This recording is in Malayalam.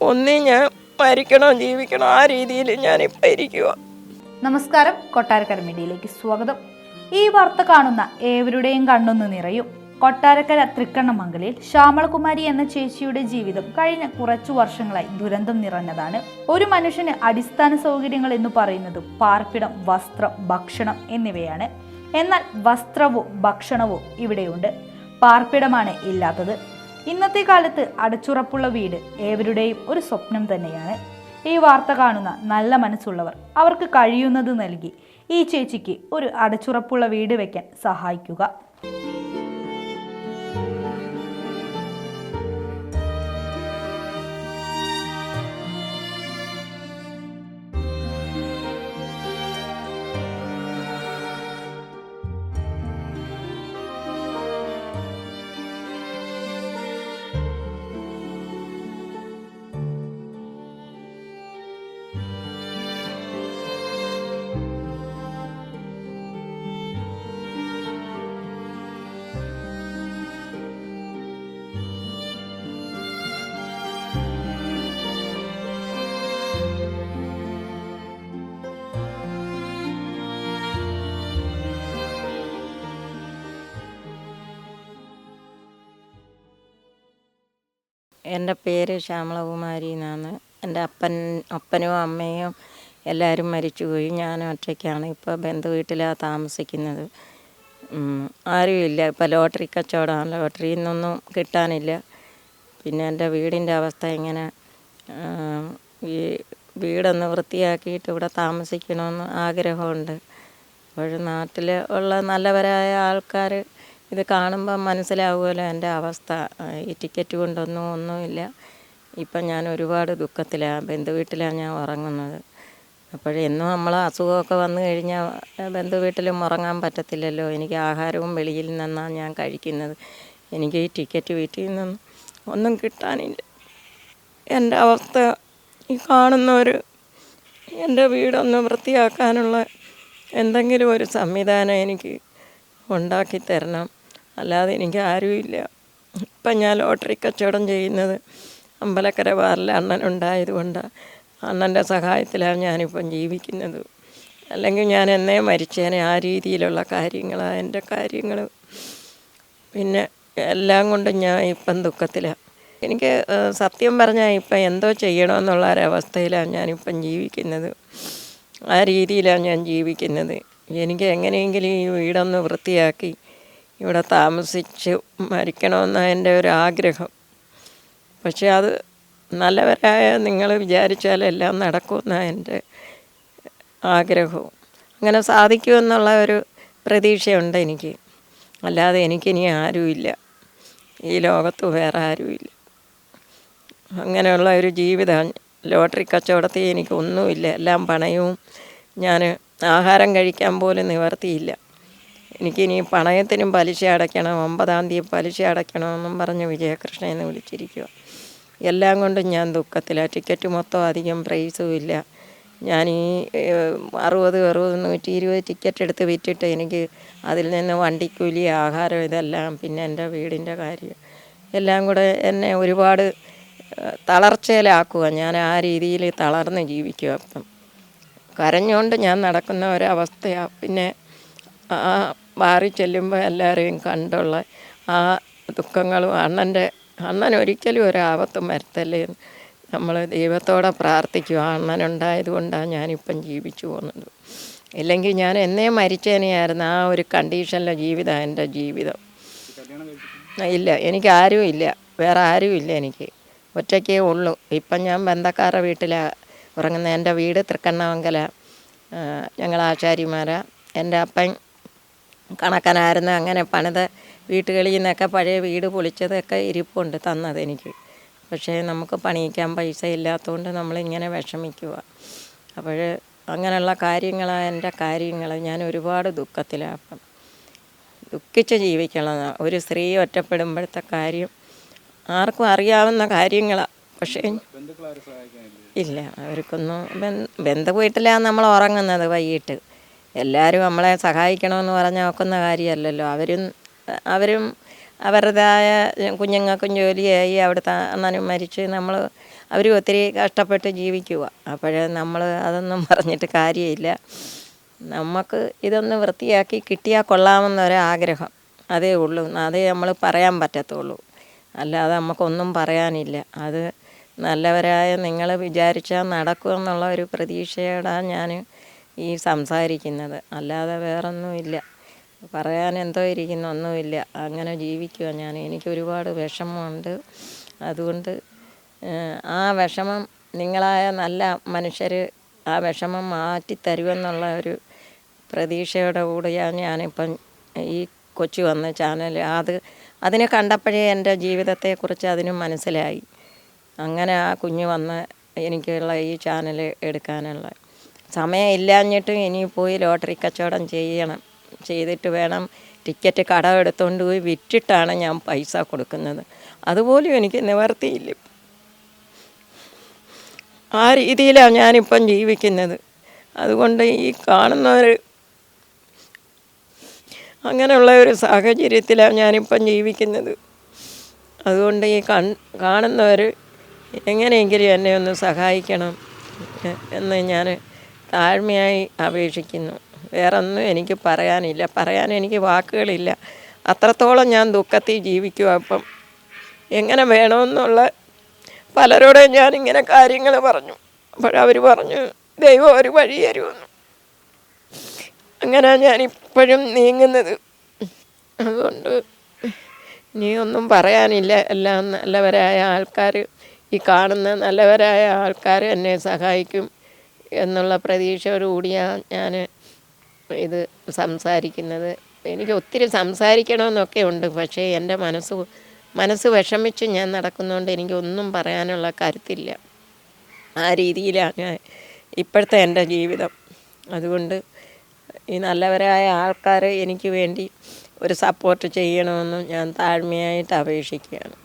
ഒന്നേ ഞാൻ മരിക്കണോ ജീവിക്കണോ ആ രീതിയിൽ ഞാനിപ്പോൾ ഇരിക്കുക. നമസ്കാരം, കൊട്ടാരക്കര മീഡിയയിലേക്ക് സ്വാഗതം. ഈ വാർത്ത കാണുന്ന ഏവരുടെയും കണ്ണൊന്ന് നിറയും. കൊട്ടാരക്കര തൃക്കണ്ണമംഗലിൽ ശ്യാമളകുമാരി എന്ന ചേച്ചിയുടെ ജീവിതം കഴിഞ്ഞ കുറച്ചു വർഷങ്ങളായി ദുരന്തം നിറഞ്ഞതാണ്. ഒരു മനുഷ്യന് അടിസ്ഥാന സൗകര്യങ്ങൾ എന്ന് പറയുന്നതും പാർപ്പിടം, വസ്ത്രം, ഭക്ഷണം എന്നിവയാണ്. എന്നാൽ വസ്ത്രവും ഭക്ഷണവും ഇവിടെയുണ്ട്, പാർപ്പിടമാണ് ഇല്ലാത്തത്. ഇന്നത്തെ കാലത്ത് അടച്ചുറപ്പുള്ള വീട് ഏവരുടെയും ഒരു സ്വപ്നം തന്നെയാണ്. ഈ വാർത്ത കാണുന്ന നല്ല മനസ്സുള്ളവർ അവർക്ക് കഴിയുന്നത് നൽകി ഈ ചേച്ചിക്ക് ഒരു അടച്ചുറപ്പുള്ള വീട് വയ്ക്കാൻ സഹായിക്കുക. എൻ്റെ പേര് ശ്യാമളകുമാരി എന്നാണ്. എൻ്റെ അപ്പനും അമ്മയും എല്ലാവരും മരിച്ചുപോയി. ഞാൻ ഒറ്റയ്ക്കാണ്. ഇപ്പോൾ ബന്ധു വീട്ടിലാണ് താമസിക്കുന്നത്. ആരുമില്ല. ഇപ്പോൾ ലോട്ടറി കച്ചവടമാണ്, ലോട്ടറിയിൽ നിന്നൊന്നും കിട്ടാനില്ല. പിന്നെ എൻ്റെ വീടിൻ്റെ അവസ്ഥ ഇങ്ങനെ, ഈ വീടൊന്ന് വൃത്തിയാക്കിയിട്ട് ഇവിടെ താമസിക്കണമെന്ന് ആഗ്രഹമുണ്ട്. അപ്പോൾ നാട്ടിൽ ഉള്ള നല്ലവരായ ആൾക്കാർ ഇത് കാണുമ്പം മനസ്സിലാവുമല്ലോ എൻ്റെ അവസ്ഥ. ഈ ടിക്കറ്റ് ഒന്നുമില്ല. ഇപ്പം ഞാൻ ഒരുപാട് ദുഃഖത്തിലാണ്. ബന്ധു വീട്ടിലാണ് ഞാൻ ഉറങ്ങുന്നത്. അപ്പോഴെന്നും നമ്മൾ അസുഖമൊക്കെ വന്നു കഴിഞ്ഞാൽ ബന്ധു വീട്ടിലും ഉറങ്ങാൻ പറ്റത്തില്ലല്ലോ. എനിക്ക് ആഹാരവും വെളിയിൽ നിന്നാണ് ഞാൻ കഴിക്കുന്നത്. എനിക്ക് ഈ ടിക്കറ്റ് വീട്ടിൽ നിന്നും ഒന്നും കിട്ടാനില്ല. എൻ്റെ അവസ്ഥ ഈ കാണുന്നവർ എൻ്റെ വീടൊന്ന് വൃത്തിയാക്കാനുള്ള എന്തെങ്കിലും ഒരു സംവിധാനം എനിക്ക് ഉണ്ടാക്കി തരണം. അല്ലാതെ എനിക്ക് ആരുമില്ല. ഇപ്പം ഞാൻ ലോട്ടറി കച്ചവടം ചെയ്യുന്നത് അമ്പലക്കര വാറിൽ അണ്ണനുണ്ടായതുകൊണ്ടാണ്. അണ്ണൻ്റെ സഹായത്തിലാണ് ഞാനിപ്പം ജീവിക്കുന്നത്. അല്ലെങ്കിൽ ഞാൻ എന്നേ മരിച്ചേനെ. ആ രീതിയിലുള്ള കാര്യങ്ങളാണ് എൻ്റെ കാര്യങ്ങൾ. പിന്നെ എല്ലാം കൊണ്ടും ഞാൻ ഇപ്പം ദുഃഖത്തിലാണ്. എനിക്ക് സത്യം പറഞ്ഞാൽ ഇപ്പം എന്തോ ചെയ്യണമെന്നുള്ള ഒരവസ്ഥയിലാണ് ഞാനിപ്പം ജീവിക്കുന്നത്. ആ രീതിയിലാണ് ഞാൻ ജീവിക്കുന്നത്. എനിക്ക് എങ്ങനെയെങ്കിലും ഈ വീടൊന്ന് വൃത്തിയാക്കി ഇവിടെ താമസിച്ച് മരിക്കണമെന്നാണ് എൻ്റെ ഒരു ആഗ്രഹം. പക്ഷെ അത് നല്ലവരായ നിങ്ങൾ വിചാരിച്ചാലെല്ലാം നടക്കുമെന്നാണ് എൻ്റെ ആഗ്രഹവും. അങ്ങനെ സാധിക്കുമെന്നുള്ള ഒരു പ്രതീക്ഷയുണ്ട് എനിക്ക്. അല്ലാതെ എനിക്കിനി ആരുമില്ല, ഈ ലോകത്ത് വേറെ ആരുമില്ല. അങ്ങനെയുള്ള ഒരു ജീവിതം. ലോട്ടറി കച്ചവടത്തിൽ എനിക്കൊന്നുമില്ല, എല്ലാം പണയവും. ഞാൻ ആഹാരം കഴിക്കാൻ പോലും നിവർത്തിയില്ല. എനിക്കിനി പണയത്തിനും പലിശ അടയ്ക്കണം. 9-ാം തീയതി പലിശ അടയ്ക്കണമെന്നും പറഞ്ഞ് വിജയകൃഷ്ണനെ വിളിച്ചിരിക്കുക. എല്ലാം കൊണ്ടും ഞാൻ ദുഃഖത്തിലാണ്. ടിക്കറ്റ് മൊത്തം അധികം പ്രൈസും ഇല്ല. ഞാൻ ഈ 60, 120 ടിക്കറ്റ് എടുത്ത് വിറ്റിട്ട് എനിക്ക് അതിൽ നിന്ന് വണ്ടിക്കൂലി, ആഹാരം, ഇതെല്ലാം, പിന്നെ എൻ്റെ വീടിൻ്റെ കാര്യം എല്ലാം കൂടെ എന്നെ ഒരുപാട് തളർച്ചയിലാക്കുക. ഞാൻ ആ രീതിയിൽ തളർന്ന് ജീവിക്കുക. അപ്പം കരഞ്ഞുകൊണ്ട് ഞാൻ നടക്കുന്ന ഒരവസ്ഥയാണ്. പിന്നെ ആ ബാറിൽ ചെല്ലുമ്പോൾ എല്ലാവരെയും കണ്ടുള്ള ആ ദുഃഖങ്ങളും അണ്ണൻ ഒരിക്കലും ഒരാപത്തും വരുത്തല്ലേ നമ്മൾ ദൈവത്തോടെ പ്രാർത്ഥിക്കും. ആ അണ്ണനുണ്ടായത് കൊണ്ടാണ് ഞാനിപ്പം ജീവിച്ചു പോകുന്നത്. ഇല്ലെങ്കിൽ ഞാൻ എന്നേ മരിച്ചേനെയായിരുന്നു. ആ ഒരു കണ്ടീഷനിലെ ജീവിതമാണ് എൻ്റെ ജീവിതം. ഇല്ല, എനിക്ക് ആരും ഇല്ല, വേറെ ആരുമില്ല. എനിക്ക് ഒറ്റയ്ക്കേ ഉള്ളൂ. ഇപ്പം ഞാൻ ബന്ധക്കാരുടെ വീട്ടിലാണ് ഉറങ്ങുന്നത്. എൻ്റെ വീട് തൃക്കണ്ണമംഗല. ഞങ്ങൾ ആശാരിമാരാണ്. എൻ്റെ അപ്പൻ കണക്കനായിരുന്നു. അങ്ങനെ പണിത വീട്ടുകളിൽ നിന്നൊക്കെ പഴയ വീട് പൊളിച്ചതൊക്കെ ഇരിപ്പുണ്ട് തന്നത് എനിക്ക്. പക്ഷേ നമുക്ക് പണിയിക്കാൻ പൈസ ഇല്ലാത്തതുകൊണ്ട് നമ്മളിങ്ങനെ വിഷമിക്കുക. അപ്പോൾ അങ്ങനെയുള്ള കാര്യങ്ങളാണ് എൻ്റെ കാര്യങ്ങൾ. ഞാൻ ഒരുപാട് ദുഃഖത്തിലാണ്. അപ്പം ദുഃഖിച്ച് ജീവിക്കണം. ഒരു സ്ത്രീ ഒറ്റപ്പെടുമ്പോഴത്തെ കാര്യം ആർക്കും അറിയാവുന്ന കാര്യങ്ങളാണ്. പക്ഷേ ഇല്ല, അവർക്കൊന്നും ബന്ധു വീട്ടിലാണ് നമ്മൾ ഉറങ്ങുന്നത് വൈകിട്ട്. എല്ലാവരും നമ്മളെ സഹായിക്കണമെന്ന് പറഞ്ഞാൽ ഒക്കുന്ന കാര്യമല്ലല്ലോ. അവരും അവരുടേതായ കുഞ്ഞുങ്ങൾക്കും ജോലിയായി അവിടുത്തെ അണ്ണനും മരിച്ച് അവർ ഒത്തിരി കഷ്ടപ്പെട്ട് ജീവിക്കുക. അപ്പോഴേ നമ്മൾ അതൊന്നും പറഞ്ഞിട്ട് കാര്യമില്ല. നമുക്ക് ഇതൊന്ന് വൃത്തിയാക്കി കിട്ടിയാൽ കൊള്ളാമെന്നൊരാഗ്രഹം അതേ ഉള്ളൂ. അതേ നമ്മൾ പറയാൻ പറ്റത്തുള്ളൂ, അല്ലാതെ നമുക്കൊന്നും പറയാനില്ല. അത് നല്ലവരായ നിങ്ങൾ വിചാരിച്ചാൽ നടക്കുമെന്നുള്ള ഒരു പ്രതീക്ഷയോടാണ് ഞാൻ ഈ സംസാരിക്കുന്നത്, അല്ലാതെ വേറൊന്നുമില്ല. പറയാൻ എന്തോ ഇരിക്കുന്നു, ഒന്നുമില്ല. അങ്ങനെ ജീവിക്കുക ഞാൻ. എനിക്ക് ഒരുപാട് വിഷമമുണ്ട്. അതുകൊണ്ട് ആ വിഷമം നിങ്ങളായ നല്ല മനുഷ്യർ ആ വിഷമം മാറ്റിത്തരുമെന്നുള്ള ഒരു പ്രതീക്ഷയോടെ കൂടിയാണ് ഞാനിപ്പം ഈ കൊച്ചു വന്ന ചാനൽ അതിനെ കണ്ടപ്പോഴേ എൻ്റെ ജീവിതത്തെക്കുറിച്ച് അതിന് മനസ്സിലായി. അങ്ങനെ ആ കുഞ്ഞ് വന്ന് എനിക്കുള്ള ഈ ചാനൽ എടുക്കാനുള്ള സമയം ഇല്ലാഞ്ഞിട്ടും ഇനി പോയി ലോട്ടറി കച്ചവടം ചെയ്തിട്ട് വേണം ടിക്കറ്റ് കടമെടുത്തുകൊണ്ട് പോയി വിറ്റിട്ടാണ് ഞാൻ പൈസ കൊടുക്കുന്നത്. അതുപോലും എനിക്ക് നിവർത്തിയില്ല. ആ രീതിയിലാണ് ഞാനിപ്പം ജീവിക്കുന്നത്. അതുകൊണ്ട് ഈ കാണുന്നവർ അങ്ങനെയുള്ള ഒരു സാഹചര്യത്തിലാണ് ഞാനിപ്പം ജീവിക്കുന്നത്. അതുകൊണ്ട് ഈ കാണുന്നവർ എങ്ങനെയെങ്കിലും എന്നെ ഒന്ന് സഹായിക്കണം എന്ന് ഞാൻ താഴ്മയായി അപേക്ഷിക്കുന്നു. വേറൊന്നും എനിക്ക് പറയാനില്ല, പറയാൻ എനിക്ക് വാക്കുകളില്ല. അത്രത്തോളം ഞാൻ ദുഃഖത്തിൽ ജീവിക്കുക. അപ്പം എങ്ങനെ വേണമെന്നുള്ള പലരോടും ഞാനിങ്ങനെ കാര്യങ്ങൾ പറഞ്ഞു. അപ്പോഴവർ പറഞ്ഞു ദൈവം ഒരു വഴി തരുമെന്ന്. അങ്ങനെ ഞാനിപ്പോഴും നീങ്ങുന്നത്. അതുകൊണ്ട് ഇനി ഒന്നും പറയാനില്ല. എല്ലാം നല്ലവരായ ആൾക്കാർ, ഈ കാണുന്ന നല്ലവരായ ആൾക്കാർ എന്നെ സഹായിക്കും എന്നുള്ള പ്രതീക്ഷയോടുകൂടിയാണ് ഞാൻ ഇത് സംസാരിക്കുന്നത്. എനിക്ക് ഒത്തിരി സംസാരിക്കണമെന്നൊക്കെ ഉണ്ട്, പക്ഷേ എൻ്റെ മനസ്സ് വിഷമിച്ച് ഞാൻ നടക്കുന്നതുകൊണ്ട് എനിക്കൊന്നും പറയാനുള്ള കരുത്തില്ല. ആ രീതിയിലാണ് ഞാൻ ഇപ്പോഴത്തെ എൻ്റെ ജീവിതം. അതുകൊണ്ട് ഈ നല്ലവരായ ആൾക്കാർ എനിക്ക് വേണ്ടി ഒരു സപ്പോർട്ട് ചെയ്യണമെന്ന് ഞാൻ താഴ്മയായിട്ട് അപേക്ഷിക്കുകയാണ്.